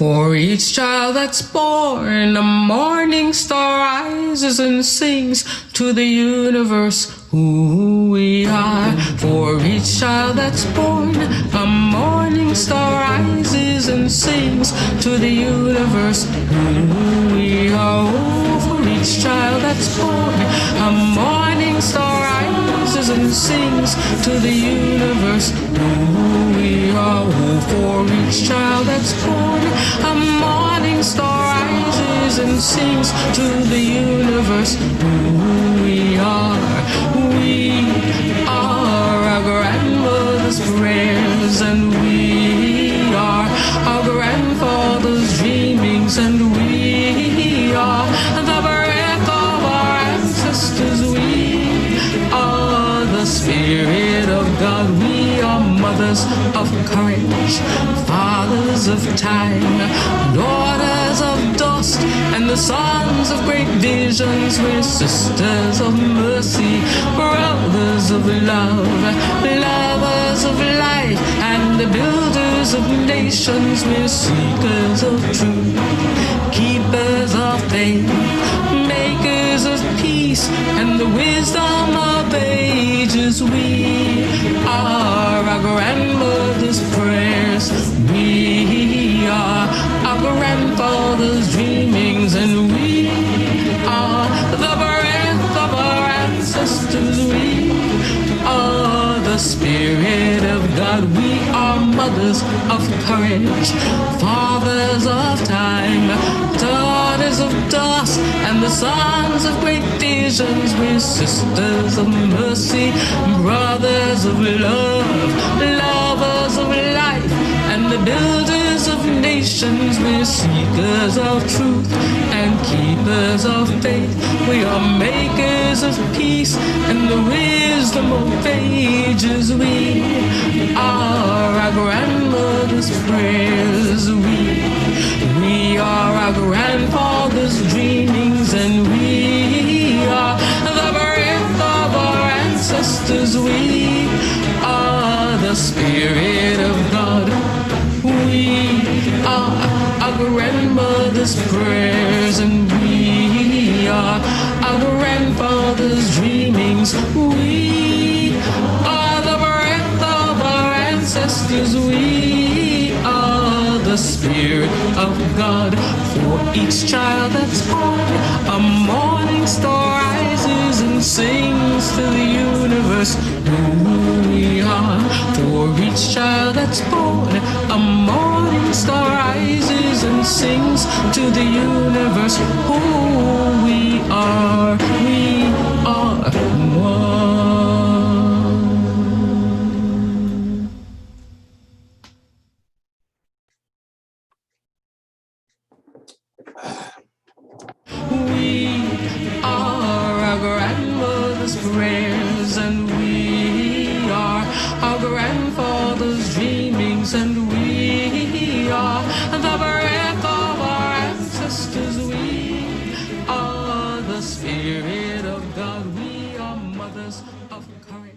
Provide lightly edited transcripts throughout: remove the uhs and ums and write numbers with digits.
For each child that's born, a morning star rises and sings to the universe who we are. For each child that's born, a morning star rises and sings to the universe who we are. Oh, for each child that's born, a morning star rises and sings to the universe who we are. Oh, for each child that's born, a morning star rises and sings to the universe who we are. We are our grandmother's prayers, and we are our grandfather's dreamings, and we are the breath of our ancestors. We are the Spirit of God. We are mothers of courage, fathers of time, daughters of dust, and the sons of great visions. We're sisters of mercy, brothers of love, lovers of life, and the builders of nations. We're seekers of truth, keepers of faith, makers of peace, and the wisdom of ages. We are our grandmother's prayers. We are our grandfather's dreamings, and we are the breath of our ancestors. We are the Spirit of God. We are mothers of courage, fathers of time, daughters of dust, and the sons of great visions. We're sisters of mercy, brothers of love, lovers of life, and the builders of nations. We're seekers of truth and keepers of faith. We are makers of peace and the wisdom of ages. We are our grandmother's prayers. We are our grandfather's dreamings, and we are the breath of our ancestors. We are the Spirit of God. We are our grandmother's prayers, and we are our grandfather's dreamings. We are the breath of our ancestors. We are the Spirit of God. For each child that's born, a morning star rises and sings to the universe who we are. For each child that's born, a morning star rises and sings to the universe who we are. We are one. We are our grandmother's prayers, and we are our grandfather's dreamings, and we are the breath of our ancestors. We are the Spirit of God. We are mothers of courage.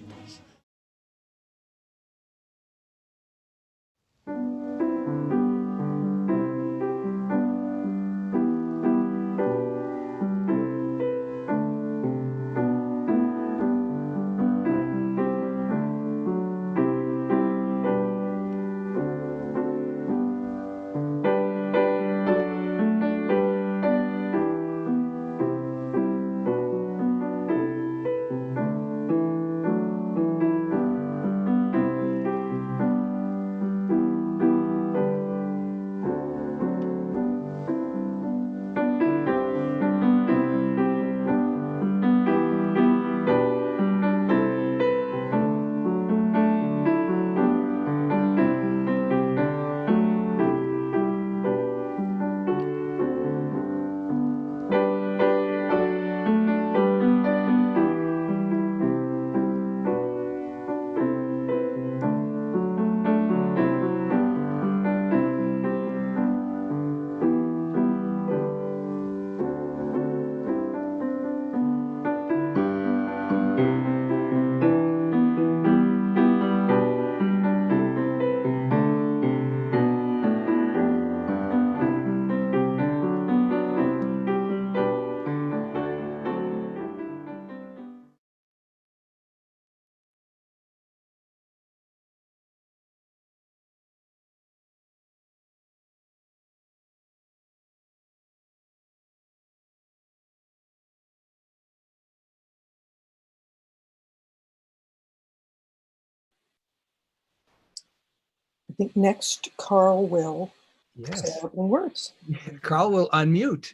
think next Carl will say Yes. our opening words. Carl will unmute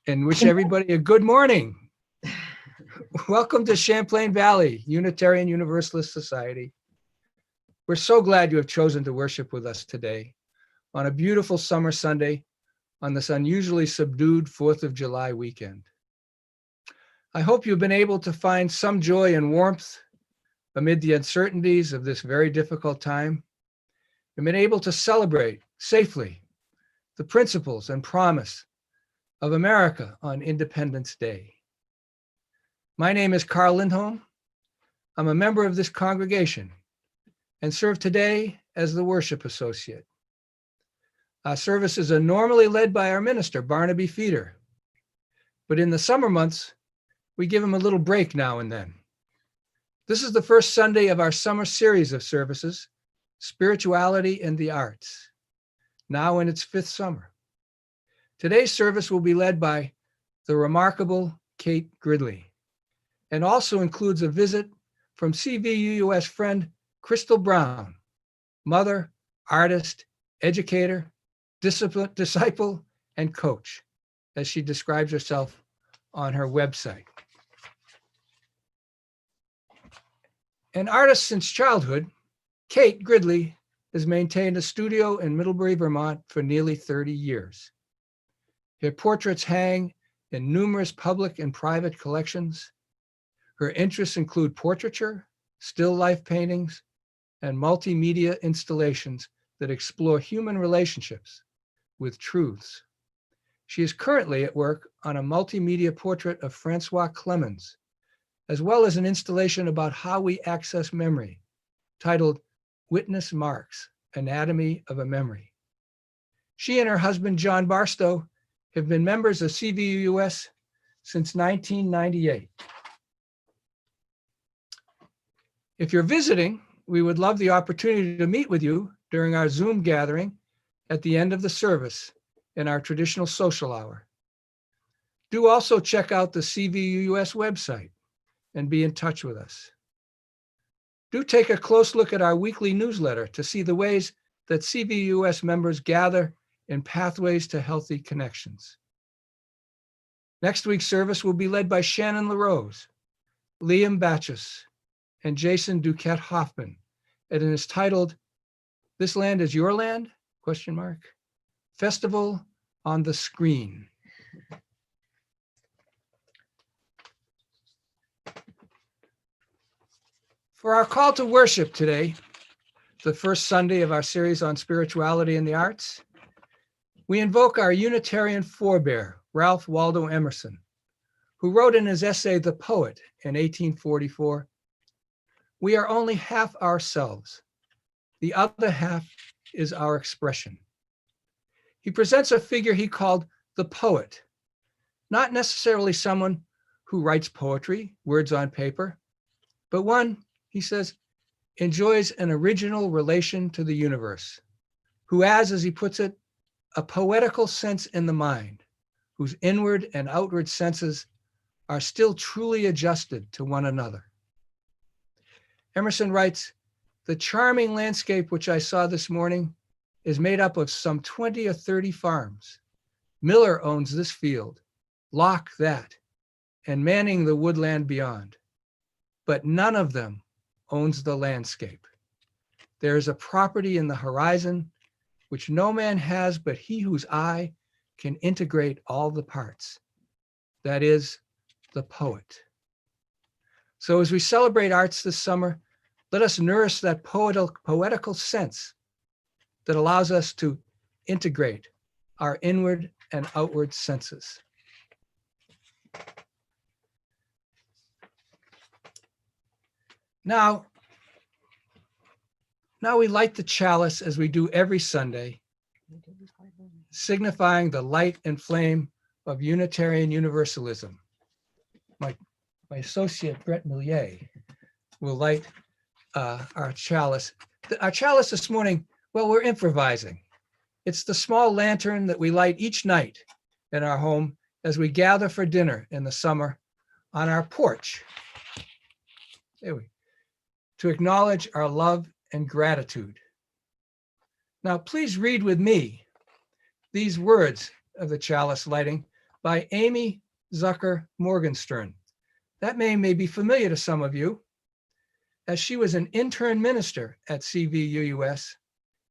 and wish everybody a good morning. Welcome to Champlain Valley, Unitarian Universalist Society. We're so glad you have chosen to worship with us today on a beautiful summer Sunday on this unusually subdued 4th of July weekend. I hope you've been able to find some joy and warmth amid the uncertainties of this very difficult time, and been able to celebrate safely the principles and promise of America on Independence Day. My name is Carl Lindholm. I'm a member of this congregation and serve today as the worship associate. Our services are normally led by our minister, Barnaby Feeder, but in the summer months, we give him a little break now and then. This is the first Sunday of our summer series of services, Spirituality and the Arts, now in its 5th summer. Today's service will be led by the remarkable Kate Gridley, and also includes a visit from CVUUS friend Crystal Brown, mother, artist, educator, disciple, and coach, as she describes herself on her website. An artist since childhood, Kate Gridley has maintained a studio in Middlebury, Vermont for nearly 30 years. Her portraits hang in numerous public and private collections. Her interests include portraiture, still life paintings, and multimedia installations that explore human relationships with truths. She is currently at work on a multimedia portrait of Francois Clemens, as well as an installation about how we access memory, titled Witness Marks, Anatomy of a Memory. She and her husband, John Barstow, have been members of CVUUS since 1998. If you're visiting, we would love the opportunity to meet with you during our Zoom gathering at the end of the service in our traditional social hour. Do also check out the CVUUS website and be in touch with us. Do take a close look at our weekly newsletter to see the ways that CVUUS members gather in pathways to healthy connections. Next week's service will be led by Shannon LaRose, Liam Batchus, and Jason Duquette Hoffman, and it is titled, This Land is Your Land? Festival on the Screen. For our call to worship today, the first Sunday of our series on spirituality and the arts, we invoke our Unitarian forebear, Ralph Waldo Emerson, who wrote in his essay, The Poet, in 1844, "We are only half ourselves. The other half is our expression." He presents a figure he called the poet, not necessarily someone who writes poetry, words on paper, but one, he says, enjoys an original relation to the universe, who has, as he puts it, a poetical sense in the mind, whose inward and outward senses are still truly adjusted to one another. Emerson writes, "The charming landscape which I saw this morning is made up of some 20 or 30 farms. Miller owns this field, Locke that, and Manning the woodland beyond. But none of them owns the landscape. There is a property in the horizon which no man has but he whose eye can integrate all the parts. That is the poet." So as we celebrate arts this summer, let us nourish that poetical sense that allows us to integrate our inward and outward senses. Now we light the chalice as we do every Sunday, signifying the light and flame of Unitarian Universalism. My associate, Brett Millier, will light our chalice. Our chalice this morning, well, we're improvising. It's the small lantern that we light each night in our home as we gather for dinner in the summer on our porch. To acknowledge our love and gratitude. Now, please read with me these words of the chalice lighting by Amy Zucker Morgenstern. That name may be familiar to some of you, as she was an intern minister at CVUUS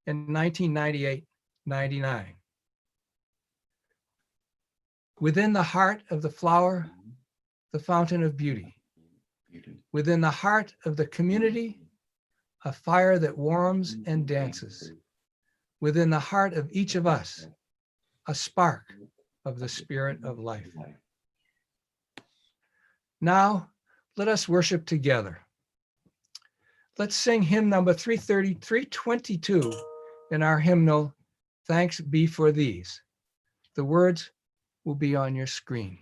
in 1998-99. Within the heart of the flower, the fountain of beauty. Within the heart of the community, a fire that warms and dances. Within the heart of each of us, a spark of the spirit of life. Now, let us worship together. Let's sing hymn number 322 in our hymnal, Thanks Be for These. The words will be on your screen.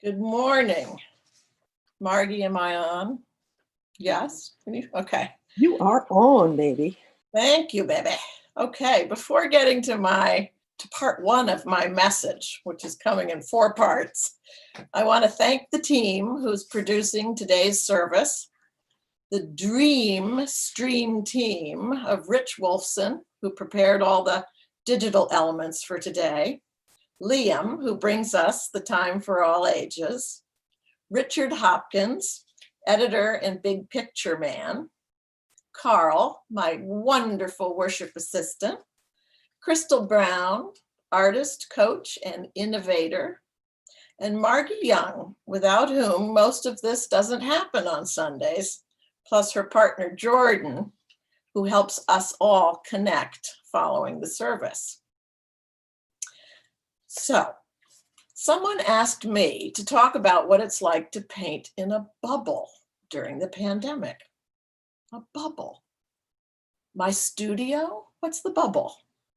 Good morning. Margie, am I on? Yes? Okay. You are on, baby. Thank you, baby. Okay, before getting to part one of my message, which is coming in 4 parts, I want to thank the team who's producing today's service, the Dream Stream team of Rich Wolfson, who prepared all the digital elements for today, Liam, who brings us the Time for All Ages, Richard Hopkins, editor and big picture man, Carl, my wonderful worship assistant, Crystal Brown, artist, coach, and innovator, and Margie Young, without whom most of this doesn't happen on Sundays, plus her partner Jordan, who helps us all connect following the service. So, someone asked me to talk about what it's like to paint in a bubble during the pandemic. A bubble. My studio? What's the bubble?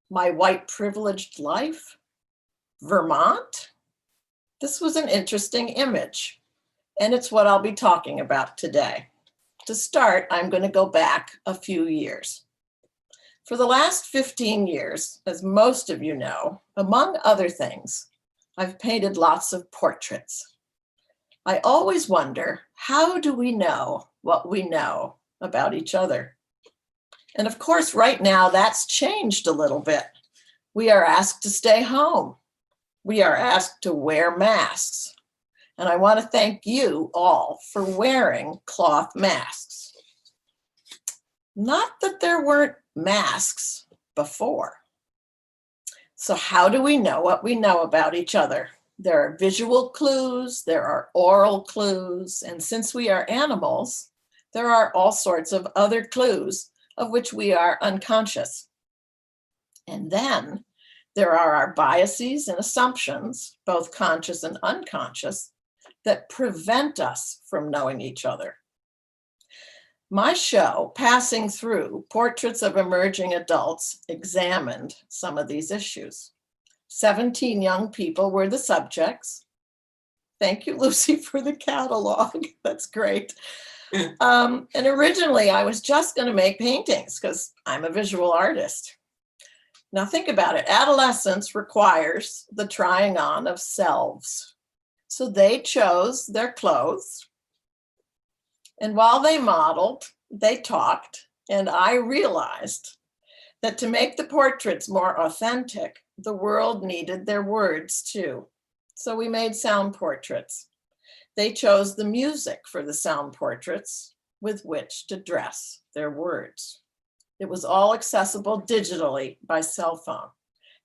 My white privileged life? Vermont? This was an interesting image, and it's what I'll be talking about today. To start, I'm going to go back a few years. For the last 15 years, as most of you know, among other things, I've painted lots of portraits. I always wonder, how do we know what we know about each other? And of course, right now, that's changed a little bit. We are asked to stay home. We are asked to wear masks. And I want to thank you all for wearing cloth masks. Not that there weren't masks before. So how do we know what we know about each other? There are visual clues, there are oral clues, and since we are animals, there are all sorts of other clues of which we are unconscious. And then there are our biases and assumptions, both conscious and unconscious, that prevent us from knowing each other. My show, Passing Through Portraits of Emerging Adults, examined some of these issues. 17 young people were the subjects. Thank you, Lucy, for the catalog. That's great. And originally, I was just going to make paintings because I'm a visual artist. Now think about it. Adolescence requires the trying on of selves. So they chose their clothes. And while they modeled, they talked. And I realized that to make the portraits more authentic, the world needed their words too. So we made sound portraits. They chose the music for the sound portraits with which to dress their words. It was all accessible digitally by cell phone.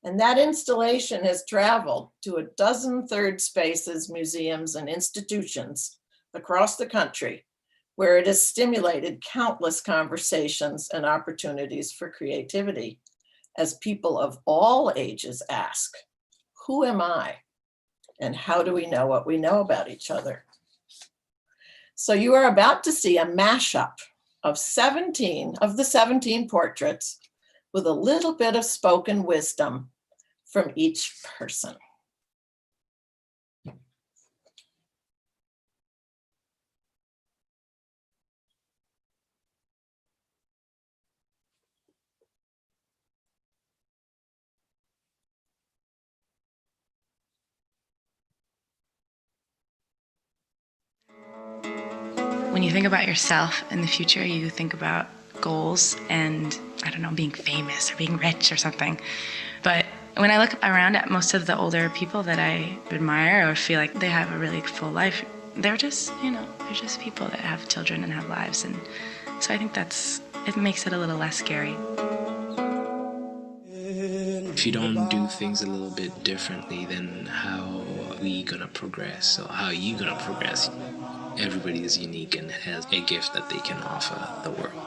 And that installation has traveled to a dozen third spaces, museums, and institutions across the country, where it has stimulated countless conversations and opportunities for creativity as people of all ages ask, who am I? And how do we know what we know about each other? So you are about to see a mashup of 17 of the 17 portraits with a little bit of spoken wisdom from each person. When you think about yourself in the future, you think about goals and, I don't know, being famous or being rich or something. But when I look around at most of the older people that I admire or feel like they have a really full life, they're just, they're just people that have children and have lives. And so I think it makes it a little less scary. If you don't do things a little bit differently, then how are we gonna progress? Or how are you gonna progress? Everybody is unique and has a gift that they can offer the world.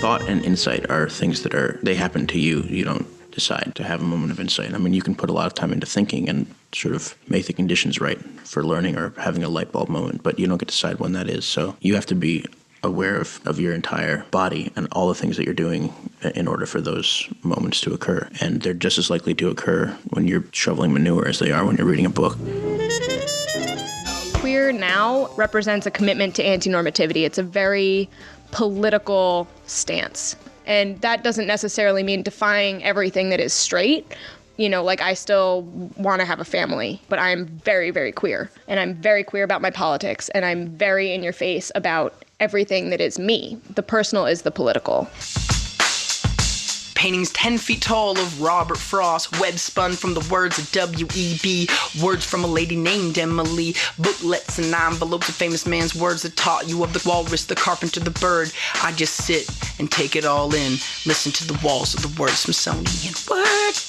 Thought and insight are things they happen to you. You don't decide to have a moment of insight. I mean, you can put a lot of time into thinking and sort of make the conditions right for learning or having a light bulb moment, but you don't get to decide when that is. So you have to be aware of your entire body and all the things that you're doing in order for those moments to occur. And they're just as likely to occur when you're shoveling manure as they are when you're reading a book. Queer now represents a commitment to anti-normativity. It's a very political stance. And that doesn't necessarily mean defying everything that is straight. Like I still want to have a family, but I'm very, very queer. And I'm very queer about my politics. And I'm very in your face about everything that is me. The personal is the political. Paintings 10 feet tall of Robert Frost, web spun from the words of W.E.B., words from a lady named Emily, booklets and envelopes of famous man's words that taught you of the walrus, the carpenter, the bird. I just sit and take it all in, listen to the walls of the word Smithsonian. What?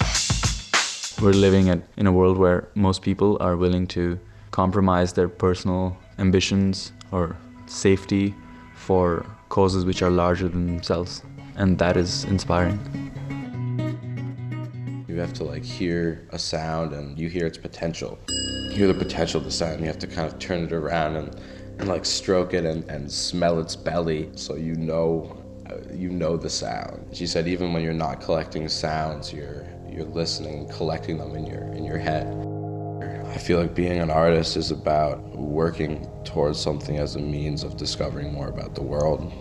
We're living in a world where most people are willing to compromise their personal ambitions or safety for causes which are larger than themselves. And that is inspiring. You have to hear a sound and you hear its potential. You hear the potential of the sound. You have to kind of turn it around and stroke it and smell its belly so you know the sound. She said even when you're not collecting sounds, you're listening and collecting them in your head. I feel like being an artist is about working towards something as a means of discovering more about the world.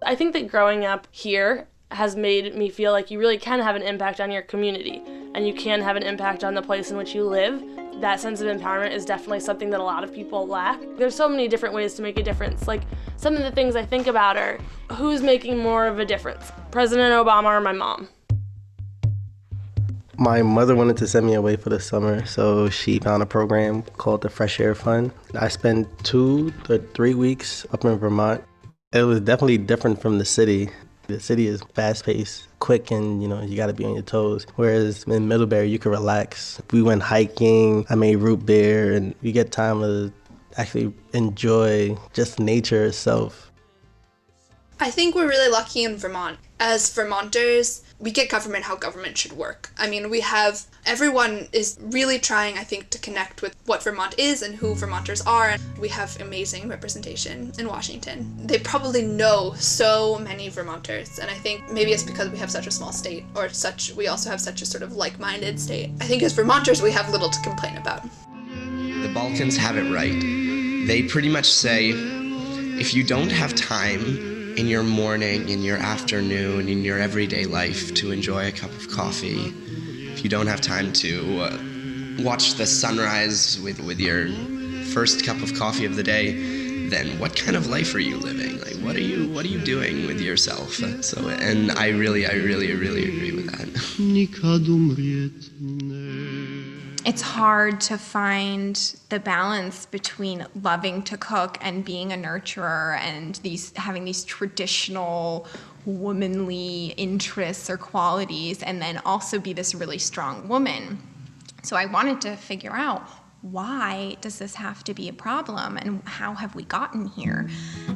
I think that growing up here has made me feel like you really can have an impact on your community and you can have an impact on the place in which you live. That sense of empowerment is definitely something that a lot of people lack. There's so many different ways to make a difference. Like some of the things I think about are who's making more of a difference, President Obama or my mom? My mother wanted to send me away for the summer, so she found a program called the Fresh Air Fund. I spent 2 to 3 weeks up in Vermont. It was definitely different from the city. The city is fast-paced, quick, and you got to be on your toes. Whereas in Middlebury, you can relax. We went hiking. I made root beer, and you get time to actually enjoy just nature itself. I think we're really lucky in Vermont. As Vermonters, we get government how government should work. I mean, everyone is really trying, I think, to connect with what Vermont is and who Vermonters are. We have amazing representation in Washington. They probably know so many Vermonters, and I think maybe it's because we have such a small state, we also have such a sort of like-minded state. I think as Vermonters, we have little to complain about. The Balkans have it right. They pretty much say, if you don't have time in your morning, in your afternoon, in your everyday life to enjoy a cup of coffee, if you don't have time to watch the sunrise with your first cup of coffee of the day, then what kind of life are you living? Like, what are you doing with yourself? And I really agree with that. It's hard to find the balance between loving to cook and being a nurturer and having these traditional womanly interests or qualities, and then also be this really strong woman. So I wanted to figure out, why does this have to be a problem, and how have we gotten here?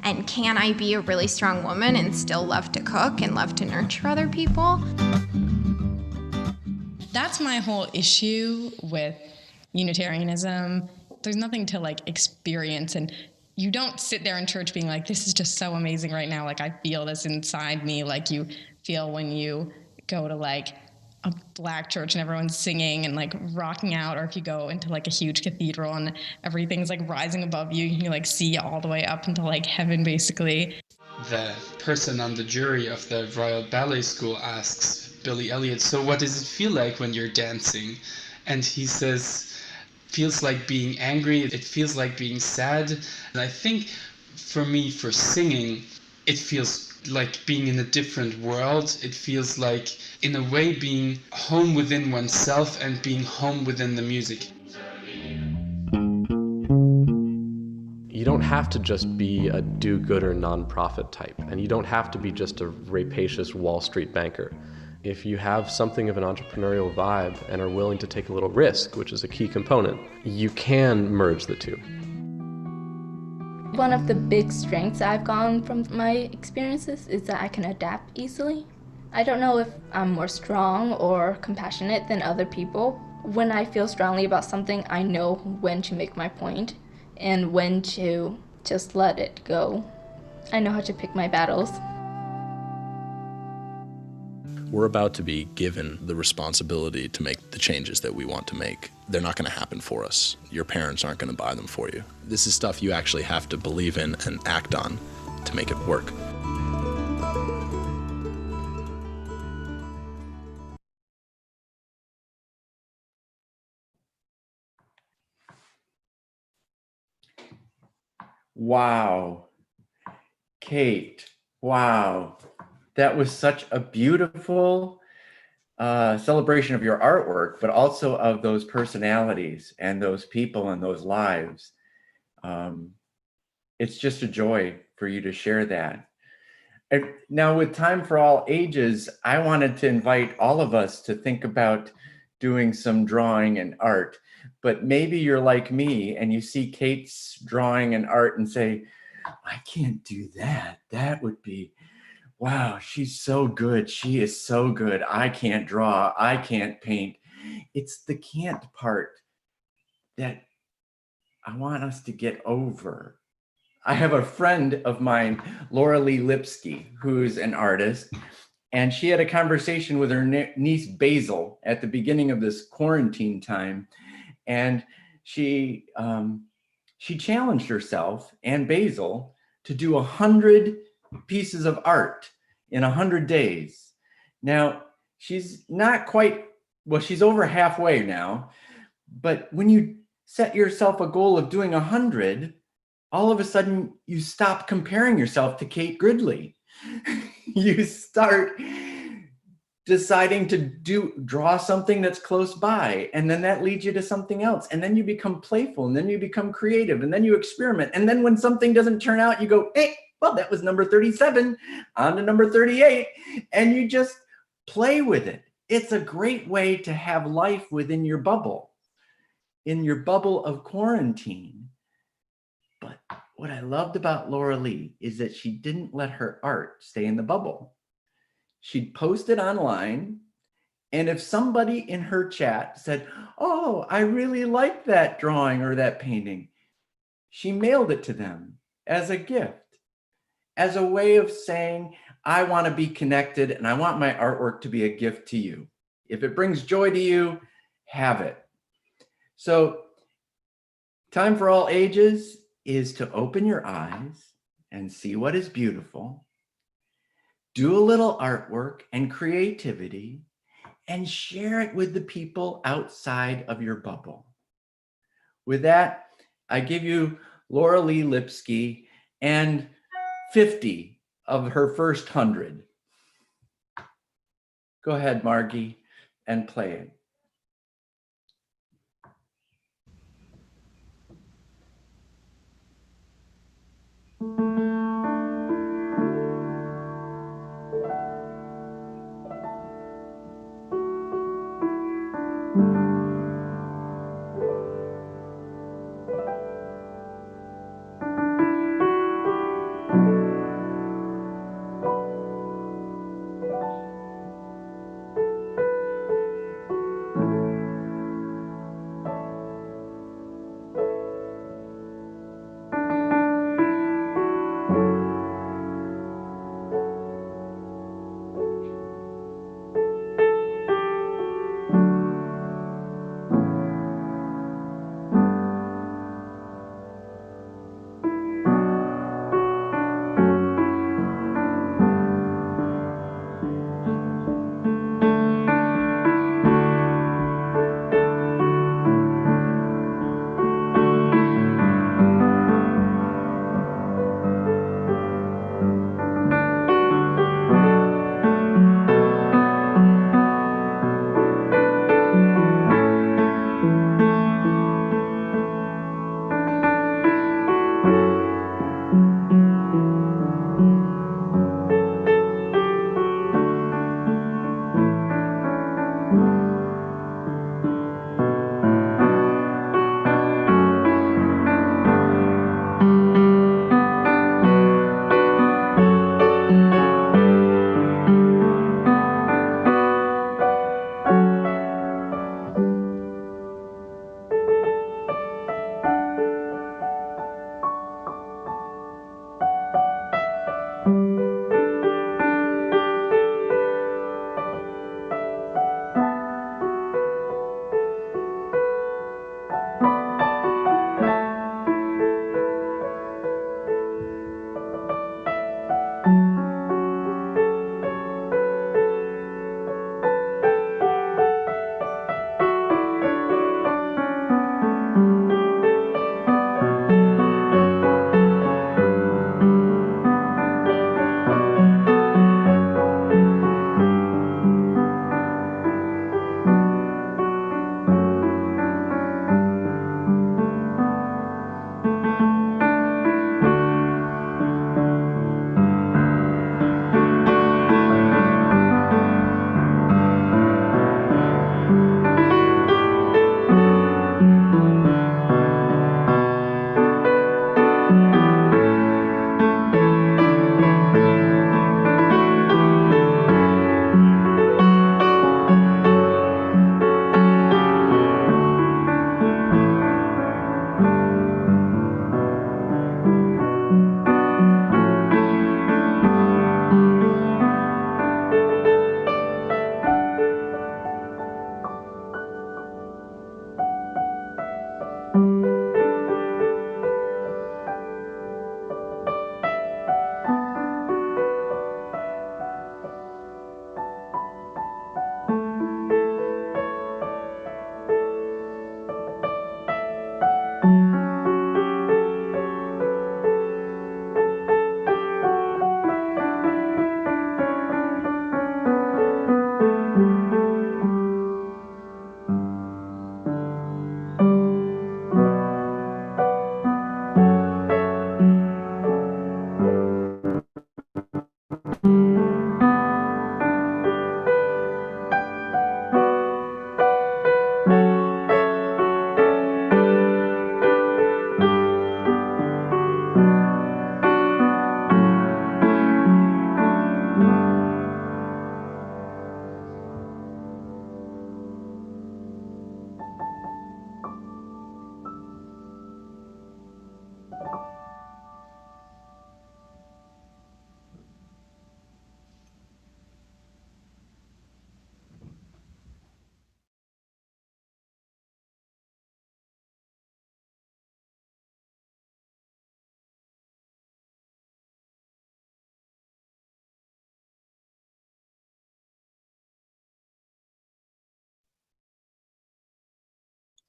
And can I be a really strong woman and still love to cook and love to nurture other people? That's my whole issue with Unitarianism. There's nothing to experience, and you don't sit there in church being like, this is just so amazing right now. I feel this inside me, like you feel when you go to a black church and everyone's singing and rocking out, or if you go into a huge cathedral and everything's rising above you, and you see all the way up into heaven basically. The person on the jury of the Royal Ballet School asks Billy Elliot, so what does it feel like when you're dancing? And he says, feels like being angry, it feels like being sad. And I think for me, for singing, it feels like being in a different world. It feels like, in a way, being home within oneself and being home within the music. You don't have to just be a do-gooder nonprofit type, and you don't have to be just a rapacious Wall Street banker. If you have something of an entrepreneurial vibe and are willing to take a little risk, which is a key component, you can merge the two. One of the big strengths I've gotten from my experiences is that I can adapt easily. I don't know if I'm more strong or compassionate than other people. When I feel strongly about something, I know when to make my point and when to just let it go. I know how to pick my battles. We're about to be given the responsibility to make the changes that we want to make. They're not going to happen for us. Your parents aren't going to buy them for you. This is stuff you actually have to believe in and act on to make it work. Wow. Kate, wow. That was such a beautiful celebration of your artwork, but also of those personalities and those people and those lives. It's just a joy for you to share that. And now, with Time for All Ages, I wanted to invite all of us to think about doing some drawing and art. But maybe you're like me and you see Kate's drawing and art and say, I can't do that. That would be, wow, she's so good. She is so good. I can't draw. I can't paint. It's the can't part that I want us to get over. I have a friend of mine, Laura Lee Lipsky, who's an artist, and she had a conversation with her niece Basil at the beginning of this quarantine time, and she challenged herself and Basil to do 100 pieces of art in 100 days. Now, she's not quite, well, she's over halfway now, but when you set yourself a goal of doing 100, all of a sudden you stop comparing yourself to Kate Gridley. You start deciding to draw something that's close by, and then that leads you to something else, and then you become playful, and then you become creative, and then you experiment, and then when something doesn't turn out, you go, hey, well, that was number 37 on to number 38, and you just play with it. It's a great way to have life within your bubble, in your bubble of quarantine. But what I loved about Laura Lee is that she didn't let her art stay in the bubble. She'd post it online, and if somebody in her chat said, oh, I really like that drawing or that painting, she mailed it to them as a gift, as a way of saying, I want to be connected and I want my artwork to be a gift to you. If it brings joy to you, have it. So Time for All Ages is to open your eyes and see what is beautiful. Do a little artwork and creativity and share it with the people outside of your bubble. With that, I give you Laura Lee Lipsky and 50 of her first 100. Go ahead, Margie, and play it.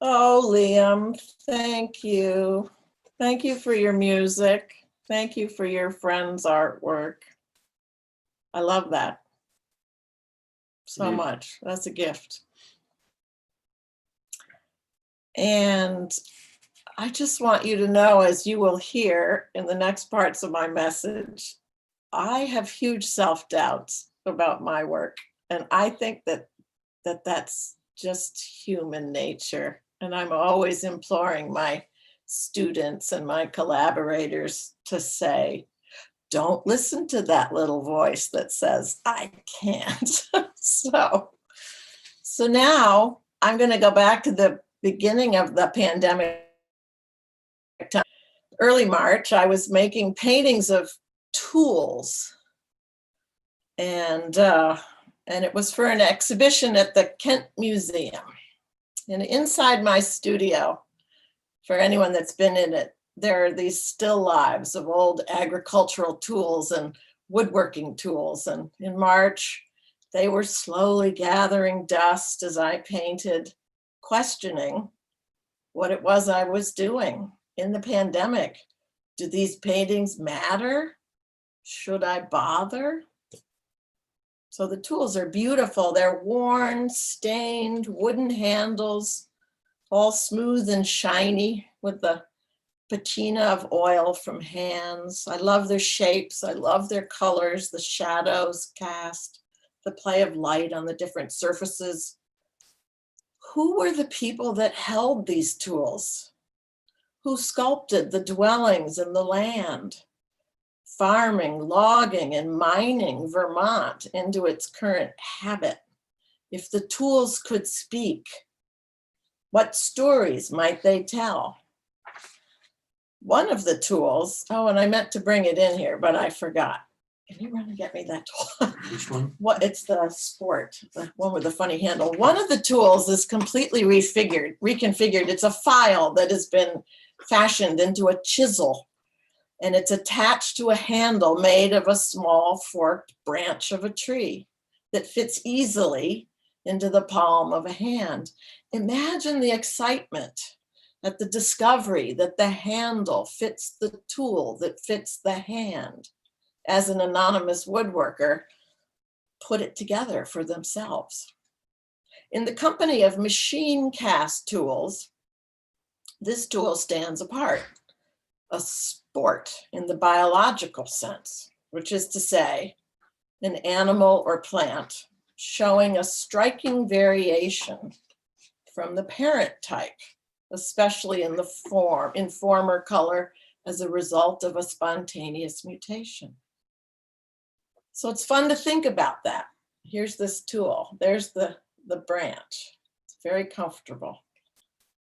Oh, Liam, thank you. Thank you for your music. Thank you for your friend's artwork. I love that so much. That's a gift. And I just want you to know, as you will hear in the next parts of my message, I have huge self-doubts about my work. And I think that's just human nature. And I'm always imploring my students and my collaborators to say, don't listen to that little voice that says, I can't. So now I'm going to go back to the beginning of the pandemic time. Early March, I was making paintings of tools. And it was for an exhibition at the Kent Museum. And inside my studio, for anyone that's been in it, there are these still lives of old agricultural tools and woodworking tools. And in March, they were slowly gathering dust as I painted, questioning what it was I was doing in the pandemic. Do these paintings matter? Should I bother? So the tools are beautiful. They're worn, stained, wooden handles, all smooth and shiny with the patina of oil from hands. I love their shapes. I love their colors, the shadows cast, the play of light on the different surfaces. Who were the people that held these tools? Who sculpted the dwellings and the land? Farming, logging, and mining Vermont into its current habit. If the tools could speak, what stories might they tell? One of the tools, oh, and I meant to bring it in here, but I forgot. Can you run and get me that tool? Which one? It's the sport, the one with the funny handle. One of the tools is completely reconfigured. It's a file that has been fashioned into a chisel, and it's attached to a handle made of a small forked branch of a tree that fits easily into the palm of a hand. Imagine the excitement at the discovery that the handle fits the tool that fits the hand, as an anonymous woodworker put it together for themselves. In the company of machine cast tools, this tool stands apart, a sport in the biological sense, which is to say, an animal or plant showing a striking variation from the parent type, especially in form or color as a result of a spontaneous mutation. So it's fun to think about that. Here's this tool. There's the branch. It's very comfortable.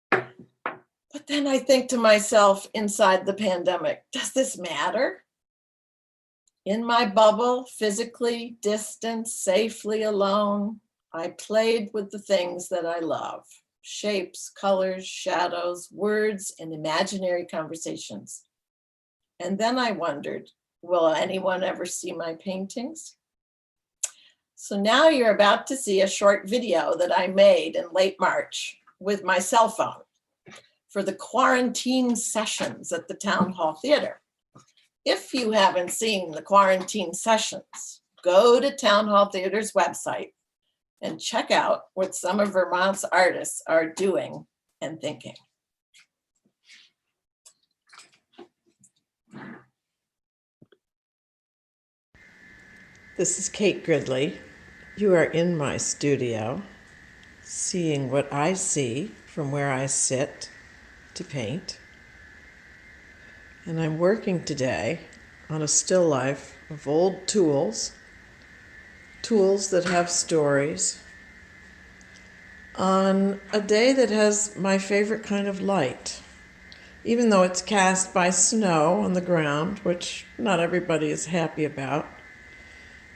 But then I think to myself inside the pandemic, does this matter? In my bubble, physically distant, safely alone, I played with the things that I love. Shapes, colors, shadows, words, and imaginary conversations. And then I wondered, will anyone ever see my paintings? So now you're about to see a short video that I made in late March with my cell phone for the quarantine sessions at the Town Hall Theater. If you haven't seen the quarantine sessions, go to Town Hall Theater's website and check out what some of Vermont's artists are doing and thinking. This is Kate Gridley. You are in my studio, seeing what I see from where I sit to paint. And I'm working today on a still life of old tools that have stories, on a day that has my favorite kind of light. Even though it's cast by snow on the ground, which not everybody is happy about,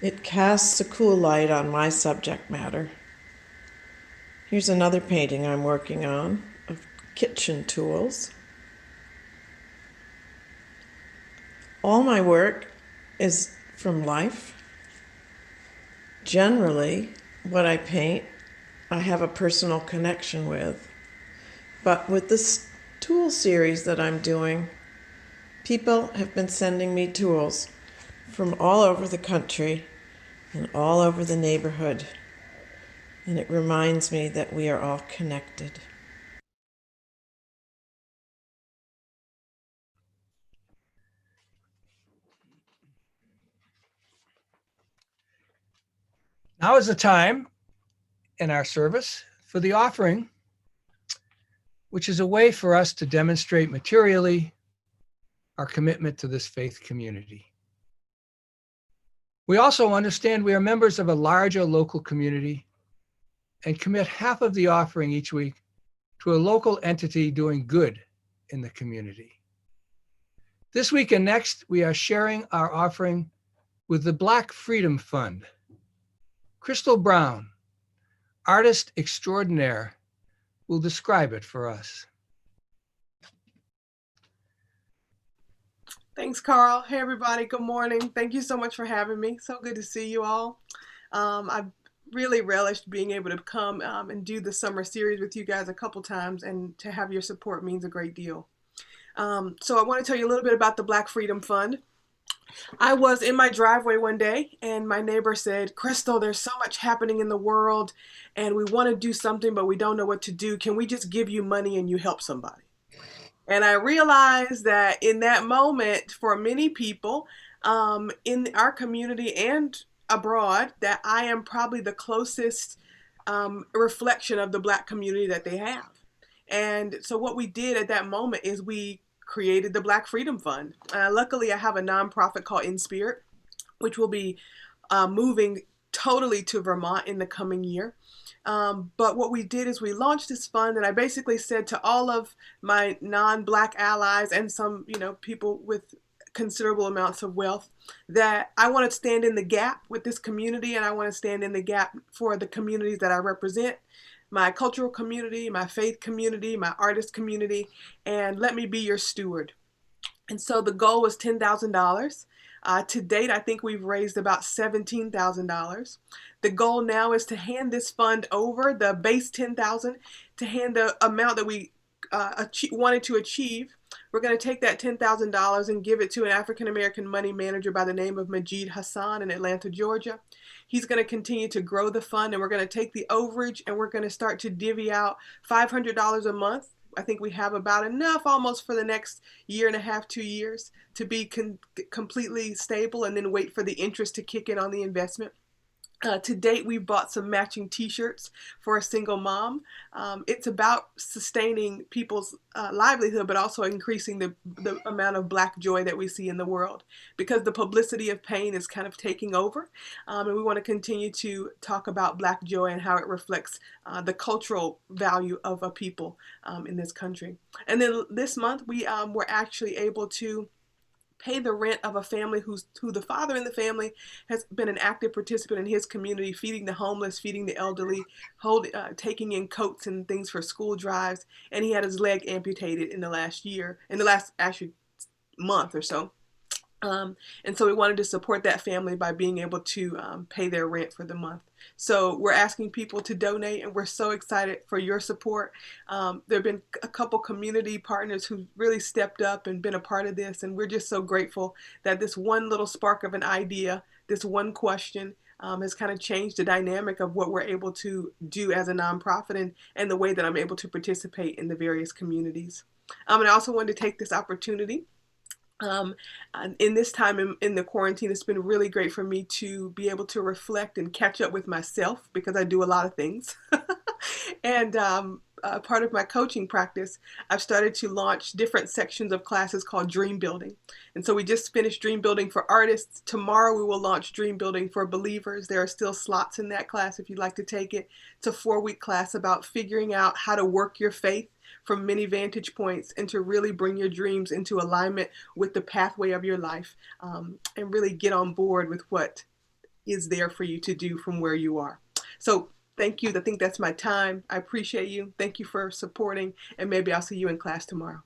it casts a cool light on my subject matter. Here's another painting I'm working on of kitchen tools. All my work is from life. Generally, what I paint, I have a personal connection with. But with this tool series that I'm doing, people have been sending me tools from all over the country and all over the neighborhood. And it reminds me that we are all connected. Now is the time in our service for the offering, which is a way for us to demonstrate materially our commitment to this faith community. We also understand we are members of a larger local community and commit half of the offering each week to a local entity doing good in the community. This week and next, we are sharing our offering with the Black Freedom Fund. Crystal Brown, artist extraordinaire, will describe it for us. Thanks, Carl. Hey, everybody. Good morning. Thank you so much for having me. So good to see you all. I've really relished being able to come and do the summer series with you guys a couple times, and to have your support means a great deal. So I want to tell you a little bit about the Black Freedom Fund. I was in my driveway one day and my neighbor said, "Crystal, there's so much happening in the world and we want to do something, but we don't know what to do. Can we just give you money and you help somebody?" And I realized that in that moment, for many people in our community and abroad, that I am probably the closest reflection of the Black community that they have. And so what we did at that moment is we created the Black Freedom Fund. Luckily, I have a nonprofit called In Spirit, which will be moving totally to Vermont in the coming year. But what we did is we launched this fund, and I basically said to all of my non-Black allies and some, people with considerable amounts of wealth, that I want to stand in the gap with this community, and I want to stand in the gap for the communities that I represent, my cultural community, my faith community, my artist community, and let me be your steward. And so the goal was $10,000. To date, I think we've raised about $17,000. The goal now is to hand this fund over, the base $10,000, to hand the amount that we wanted to achieve. We're going to take that $10,000 and give it to an African-American money manager by the name of Majid Hassan in Atlanta, Georgia. He's going to continue to grow the fund, and we're going to take the overage and we're going to start to divvy out $500 a month. I think we have about enough almost for the next year and a half, 2 years to be completely stable, and then wait for the interest to kick in on the investment. To date, we've bought some matching t-shirts for a single mom. It's about sustaining people's livelihood, but also increasing the amount of Black joy that we see in the world, because the publicity of pain is kind of taking over. And we want to continue to talk about Black joy and how it reflects the cultural value of a people in this country. And then this month, we were actually able to pay the rent of a family who the father in the family has been an active participant in his community, feeding the homeless, feeding the elderly, taking in coats and things for school drives, and he had his leg amputated in the last actually month or so. And so we wanted to support that family by being able to pay their rent for the month. So we're asking people to donate, and we're so excited for your support. There have been a couple community partners who really stepped up and been a part of this, and we're just so grateful that this one little spark of an idea, this one question, has kind of changed the dynamic of what we're able to do as a nonprofit, and the way that I'm able to participate in the various communities. And I also wanted to take this opportunity. In this time in the quarantine, it's been really great for me to be able to reflect and catch up with myself, because I do a lot of things. And part of my coaching practice, I've started to launch different sections of classes called Dream Building. And so we just finished Dream Building for artists. Tomorrow we will launch Dream Building for believers. There are still slots in that class if you'd like to take it. It's a 4-week class about figuring out how to work your faith from many vantage points, and to really bring your dreams into alignment with the pathway of your life, and really get on board with what is there for you to do from where you are. So thank you. I think that's my time. I appreciate you. Thank you for supporting, and maybe I'll see you in class tomorrow.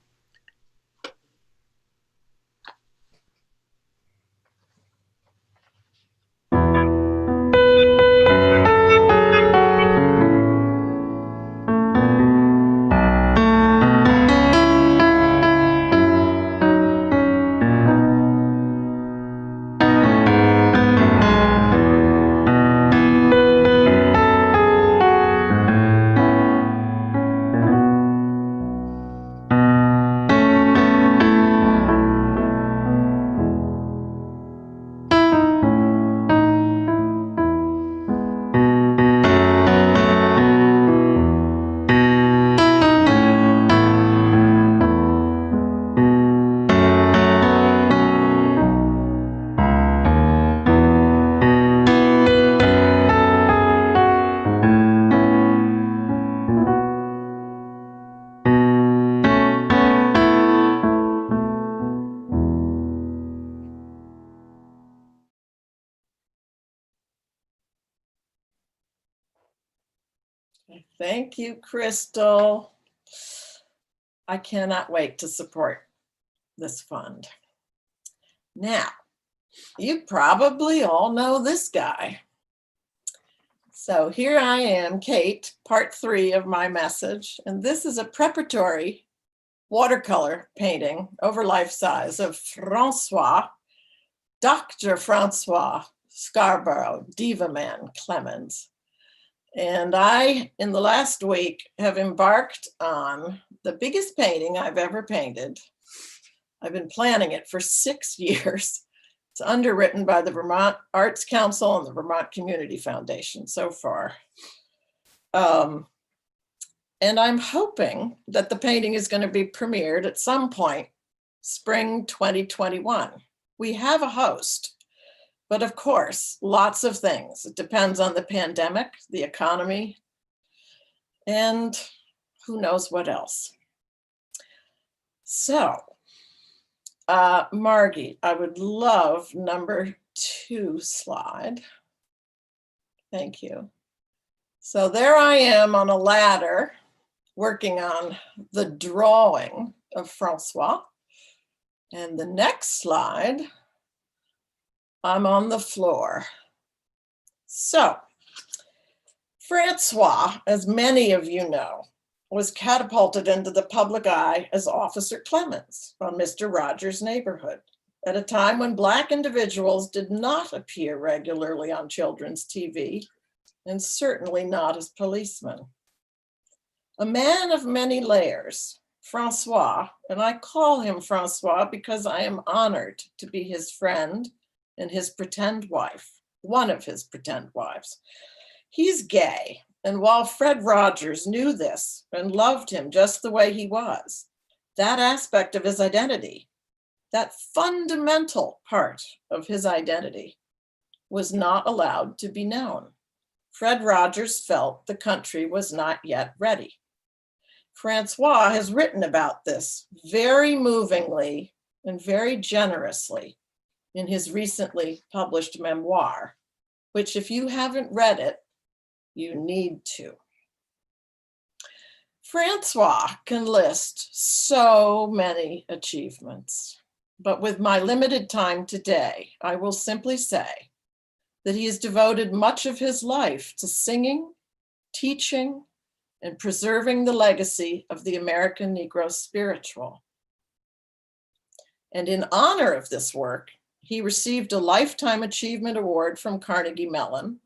Thank you, Crystal. I cannot wait to support this fund. Now, you probably all know this guy. So here I am, Kate, part 3 of my message, and this is a preparatory watercolor painting over life size of Dr. Francois Scarborough, Diva Man Clemens. And I, in the last week, have embarked on the biggest painting I've ever painted. I've been planning it for 6 years. It's underwritten by the Vermont Arts Council and the Vermont Community Foundation so far. And I'm hoping that the painting is going to be premiered at some point, spring 2021. We have a host, but of course, lots of things. It depends on the pandemic, the economy, and who knows what else. So, Margie, I would love number 2 slide. Thank you. So there I am on a ladder working on the drawing of Francois. And the next slide, I'm on the floor. So, Francois, as many of you know, was catapulted into the public eye as Officer Clemens on Mr. Rogers' Neighborhood at a time when Black individuals did not appear regularly on children's TV, and certainly not as policemen. A man of many layers, Francois, and I call him Francois because I am honored to be his friend and his pretend wife, one of his pretend wives. He's gay, and while Fred Rogers knew this and loved him just the way he was, that aspect of his identity, that fundamental part of his identity, was not allowed to be known. Fred Rogers felt the country was not yet ready. Francois has written about this very movingly and very generously in his recently published memoir, which if you haven't read it, you need to. Francois can list so many achievements, but with my limited time today, I will simply say that he has devoted much of his life to singing, teaching, and preserving the legacy of the American Negro spiritual. And in honor of this work, he received a Lifetime Achievement Award from Carnegie Mellon,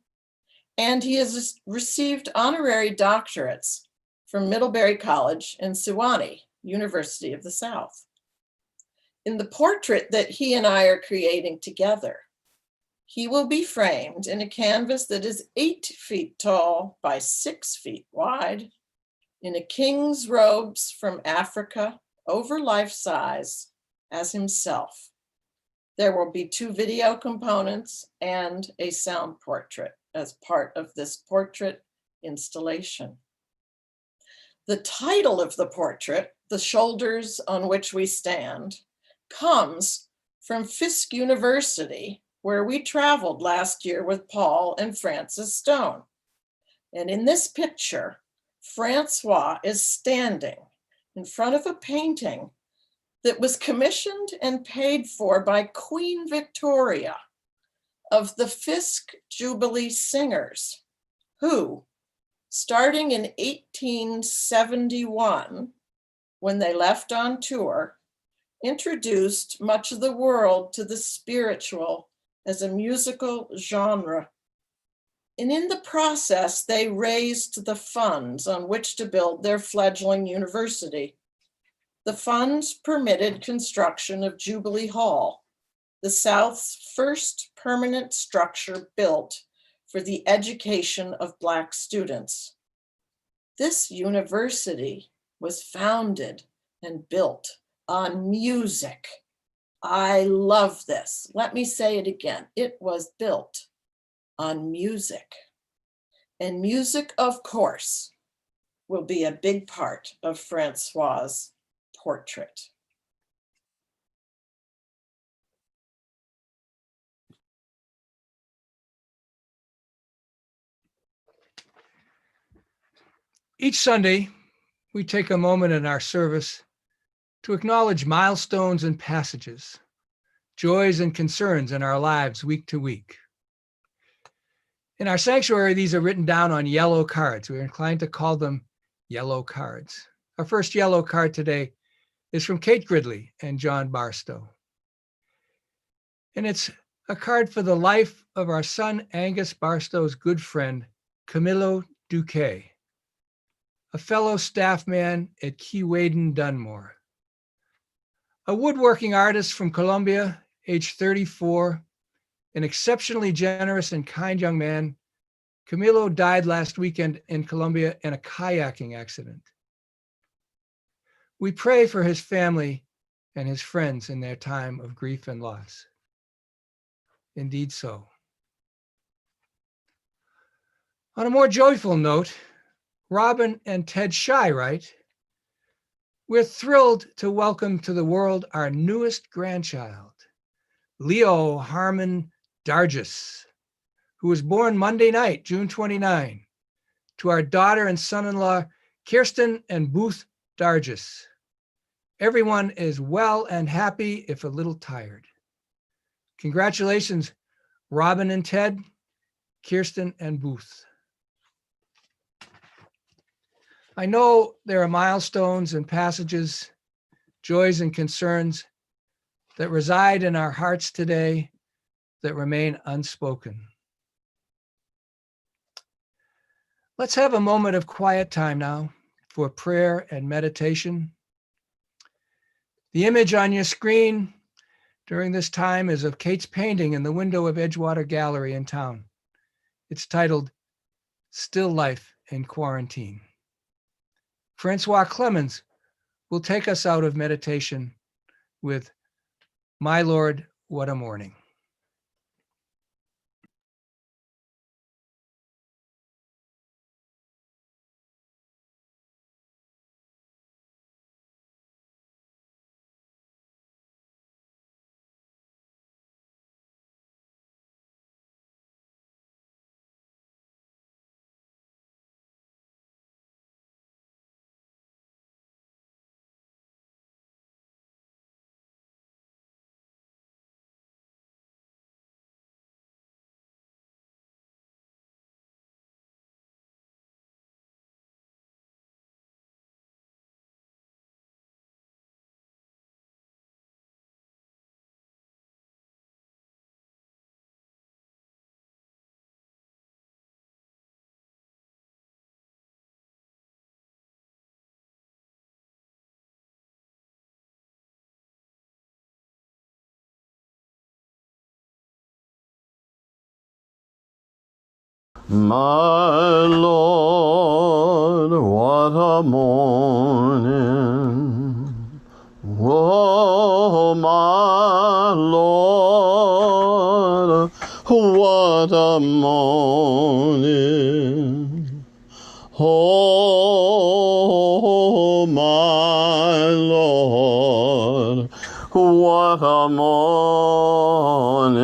and he has received honorary doctorates from Middlebury College and Sewanee, University of the South. In the portrait that he and I are creating together, he will be framed in a canvas that is 8 feet tall by 6 feet wide, in a king's robes from Africa, over life size, as himself. There will be 2 video components and a sound portrait as part of this portrait installation. The title of the portrait, "The Shoulders on Which We Stand," comes from Fisk University, where we traveled last year with Paul and Frances Stone. And in this picture, Francois is standing in front of a painting that was commissioned and paid for by Queen Victoria of the Fisk Jubilee Singers, who, starting in 1871, when they left on tour, introduced much of the world to the spiritual as a musical genre. And in the process, they raised the funds on which to build their fledgling university. The funds permitted construction of Jubilee Hall, the South's first permanent structure built for the education of Black students. This university was founded and built on music. I love this. Let me say it again. It was built on music. And music, of course, will be a big part of Francois's portrait. Each Sunday, we take a moment in our service to acknowledge milestones and passages, joys and concerns in our lives week to week. In our sanctuary, these are written down on yellow cards. We're inclined to call them yellow cards. Our first yellow card today is from Kate Gridley and John Barstow. And it's a card for the life of our son Angus Barstow's good friend, Camillo Duque, a fellow staff man at Keewaydin Dunmore. A woodworking artist from Colombia, age 34, an exceptionally generous and kind young man, Camilo died last weekend in Colombia in a kayaking accident. We pray for his family and his friends in their time of grief and loss. Indeed so. On a more joyful note, Robin and Ted Shy write, we're thrilled to welcome to the world our newest grandchild, Leo Harmon Dargis, who was born Monday night, June 29, to our daughter and son-in-law, Kirsten and Booth Dargis. Everyone is well and happy, if a little tired. Congratulations, Robin and Ted, Kirsten and Booth. I know there are milestones and passages, joys and concerns that reside in our hearts today that remain unspoken. Let's have a moment of quiet time now for prayer and meditation. The image on your screen during this time is of Kate's painting in the window of Edgewater Gallery in town. It's titled, Still Life in Quarantine. Francois Clemens will take us out of meditation with My Lord, What a Morning. My Lord, what a morning. Oh, my Lord, what a morning. Oh, my Lord, what a morning.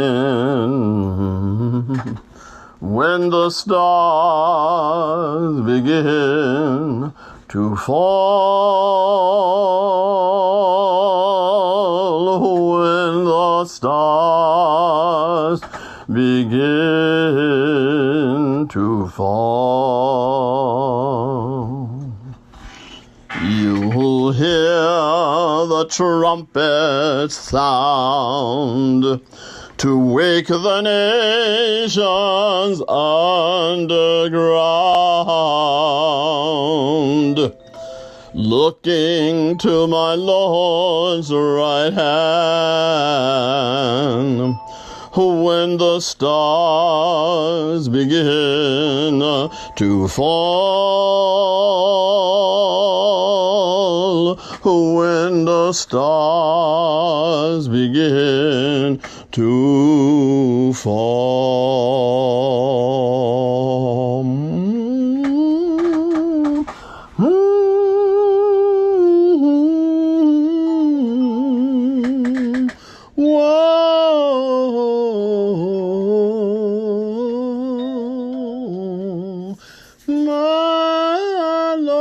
When the stars begin to fall, when the stars begin to fall, you'll hear the trumpet sound to wake the nations underground. Looking to my Lord's right hand, when the stars begin to fall, when the stars begin to fall. Whoa, my Lord.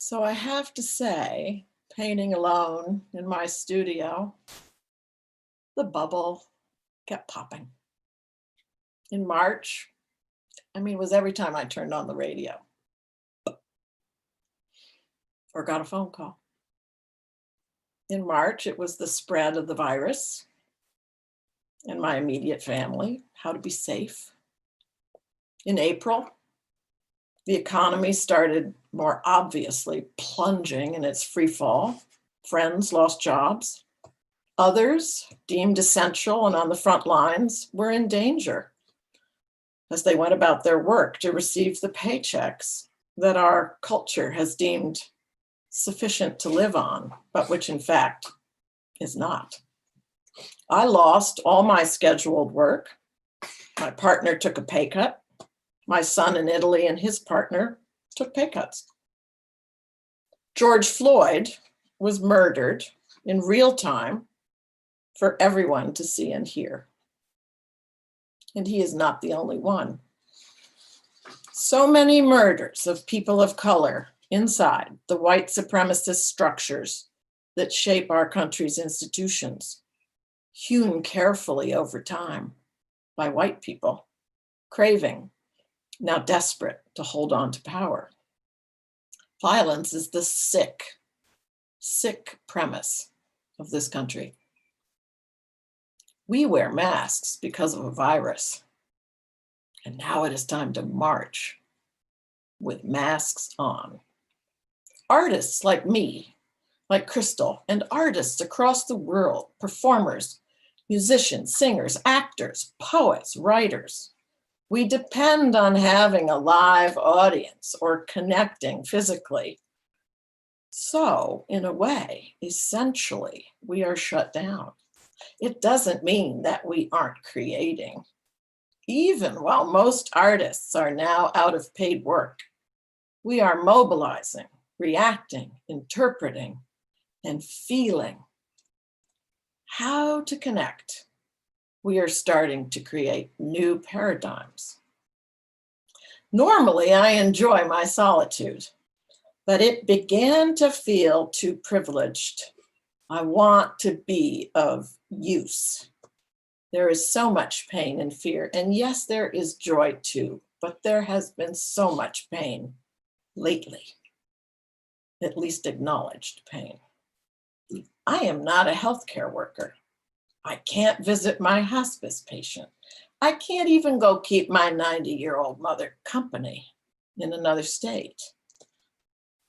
So I have to say, painting alone in my studio, the bubble kept popping. In March, it was every time I turned on the radio or got a phone call. In March, it was the spread of the virus in my immediate family, how to be safe. In April, the economy started more obviously plunging in its free fall. Friends lost jobs. Others, deemed essential and on the front lines, were in danger as they went about their work to receive the paychecks that our culture has deemed sufficient to live on, but which in fact is not. I lost all my scheduled work. My partner took a pay cut. My son in Italy and his partner took pay cuts. George Floyd was murdered in real time for everyone to see and hear. And he is not the only one. So many murders of people of color inside the white supremacist structures that shape our country's institutions, hewn carefully over time by white people, craving, now desperate to hold on to power. Violence is the sick premise of this country. We wear masks because of a virus, and now it is time to march with masks on. Artists like me, like Crystal, and artists across the world, performers, musicians, singers, actors, poets, writers, we depend on having a live audience or connecting physically. So, in a way, essentially, we are shut down. It doesn't mean that we aren't creating. Even while most artists are now out of paid work, we are mobilizing, reacting, interpreting, and feeling how to connect. We are starting to create new paradigms. Normally, I enjoy my solitude, but it began to feel too privileged. I want to be of use. There is so much pain and fear, and yes, there is joy too, but there has been so much pain lately, at least acknowledged pain. I am not a healthcare worker. I can't visit my hospice patient. I can't even go keep my 90-year-old mother company in another state.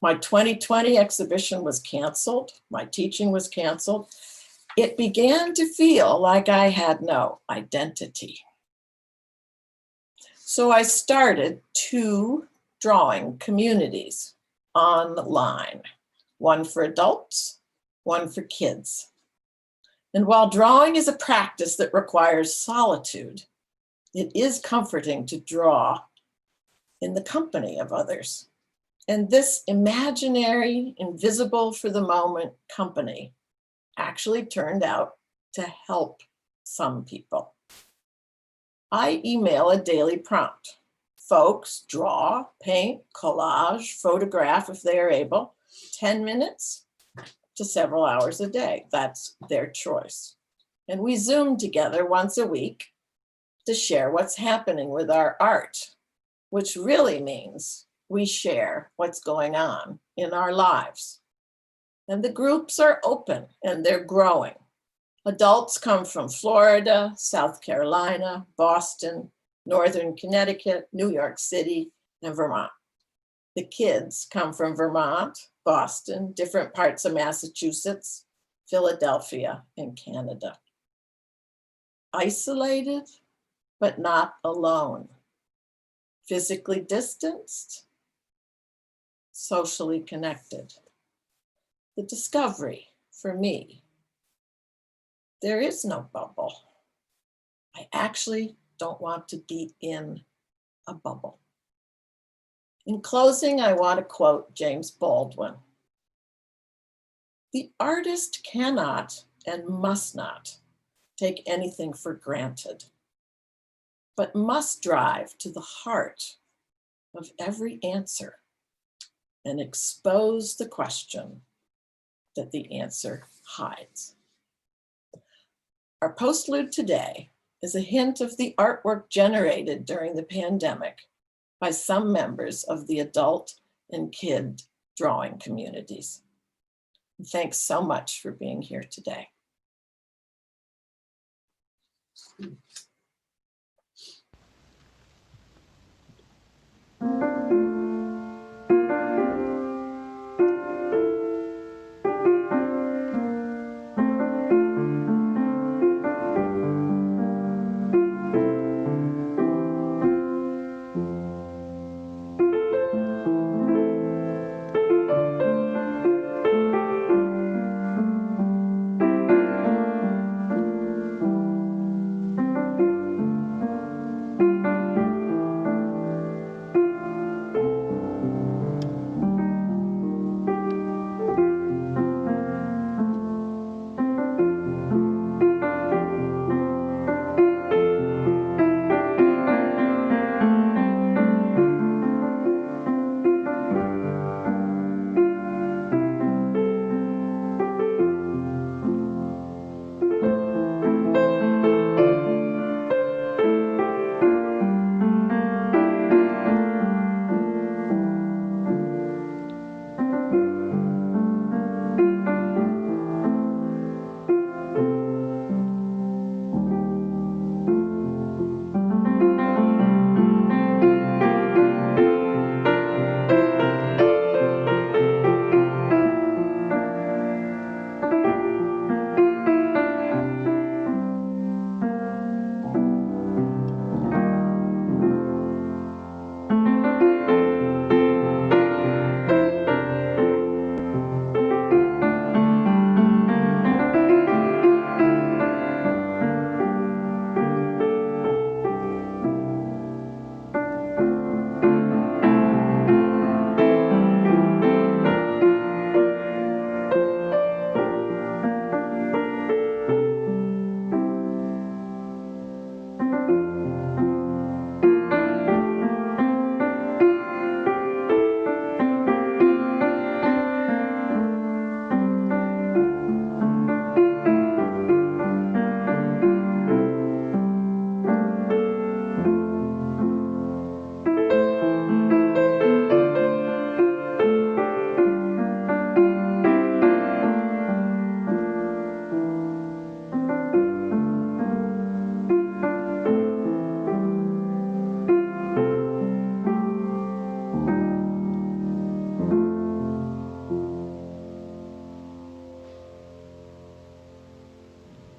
My 2020 exhibition was canceled. My teaching was canceled. It began to feel like I had no identity. So I started 2 drawing communities online, one for adults, one for kids. And while drawing is a practice that requires solitude, it is comforting to draw in the company of others. And this imaginary, invisible for the moment company actually turned out to help some people. I email a daily prompt. Folks draw, paint, collage, photograph if they are able, 10 minutes to several hours a day. That's their choice. And we Zoom together once a week to share what's happening with our art, which really means we share what's going on in our lives. And the groups are open and they're growing. Adults come from Florida, South Carolina, Boston, Northern Connecticut, New York City, and Vermont. The kids come from Vermont, Boston, different parts of Massachusetts, Philadelphia, and Canada. Isolated, but not alone. Physically distanced, socially connected. The discovery for me, there is no bubble. I actually don't want to be in a bubble. In closing, I want to quote James Baldwin. The artist cannot and must not take anything for granted, but must drive to the heart of every answer and expose the question that the answer hides. Our postlude today is a hint of the artwork generated during the pandemic by some members of the adult and kid drawing communities. Thanks so much for being here today.